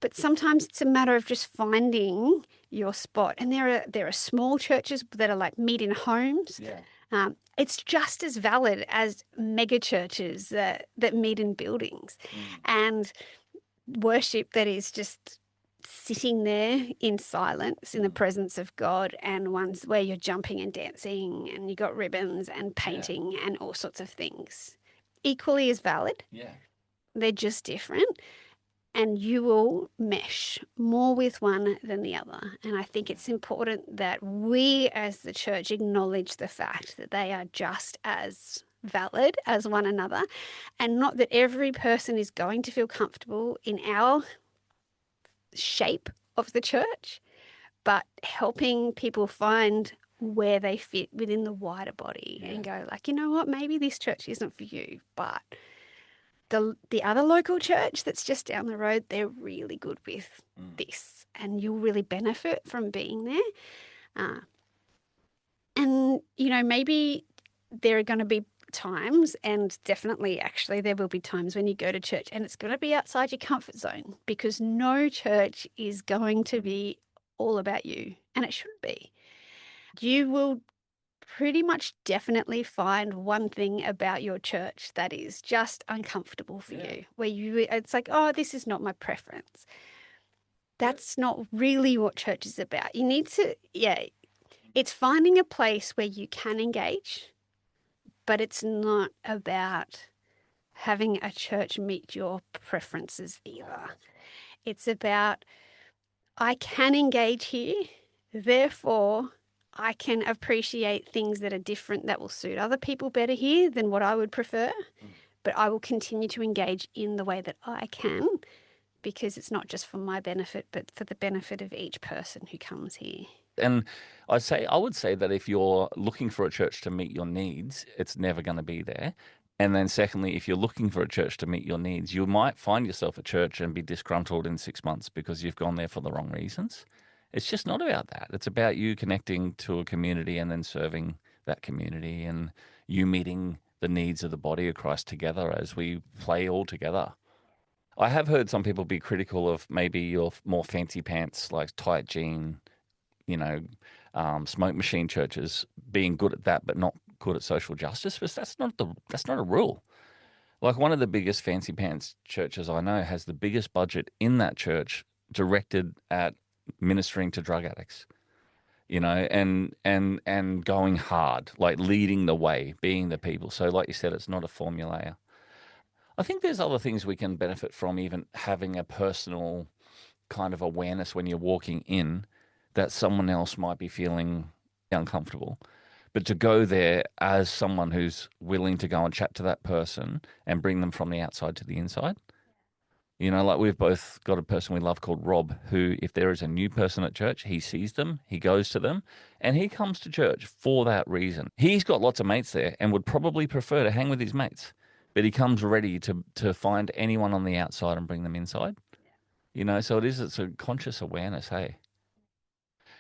But sometimes it's a matter of just finding your spot. And there are small churches that are like meet in homes. Yeah. It's just as valid as mega churches that meet in buildings. Mm. And worship that is just sitting there in silence in the Mm. presence of God, and ones where you're jumping and dancing and you got ribbons and Yeah. painting and all sorts of things. Equally as valid. Yeah. They're just different, and you will mesh more with one than the other. And I think it's important that we as the church acknowledge the fact that they are just as valid as one another, and not that every person is going to feel comfortable in our shape of the church, but helping people find where they fit within the wider body Yeah. and go like, you know what, maybe this church isn't for you, but the other local church that's just down the road, they're really good with Mm. this, and you'll really benefit from being there. Uh, and maybe there are going to be times, and definitely actually there will be times when you go to church and it's going to be outside your comfort zone, because no church is going to be all about you, and it shouldn't be. You will pretty much definitely find one thing about your church that is just uncomfortable for Yeah. you, where it's like, oh, this is not my preference. That's not really what church is about. You need to, yeah, it's finding a place where you can engage, but it's not about having a church meet your preferences either. It's about, I can engage here, therefore I can appreciate things that are different that will suit other people better here than what I would prefer, Mm. but I will continue to engage in the way that I can, because it's not just for my benefit, but for the benefit of each person who comes here. And I would say that if you're looking for a church to meet your needs, it's never going to be there. And then secondly, if you're looking for a church to meet your needs, you might find yourself at church and be disgruntled in 6 months because you've gone there for the wrong reasons. It's just not about that. It's about you connecting to a community and then serving that community, and you meeting the needs of the body of Christ together as we play all together. I have heard some people be critical of maybe your more fancy pants, like tight jean, you know, smoke machine churches being good at that, but not good at social justice. But that's not a rule. Like, one of the biggest fancy pants churches I know has the biggest budget in that church directed at ministering to drug addicts. And going hard, like leading the way, being the people. So, like you said, it's not a formula. I think there's other things we can benefit from, even having a personal kind of awareness when you're walking in that someone else might be feeling uncomfortable. But to go there as someone who's willing to go and chat to that person and bring them from the outside to the inside. Like, we've both got a person we love called Rob, who, if there is a new person at church, he sees them, he goes to them, and he comes to church for that reason. He's got lots of mates there and would probably prefer to hang with his mates, but he comes ready to find anyone on the outside and bring them inside. So it's a conscious awareness, hey?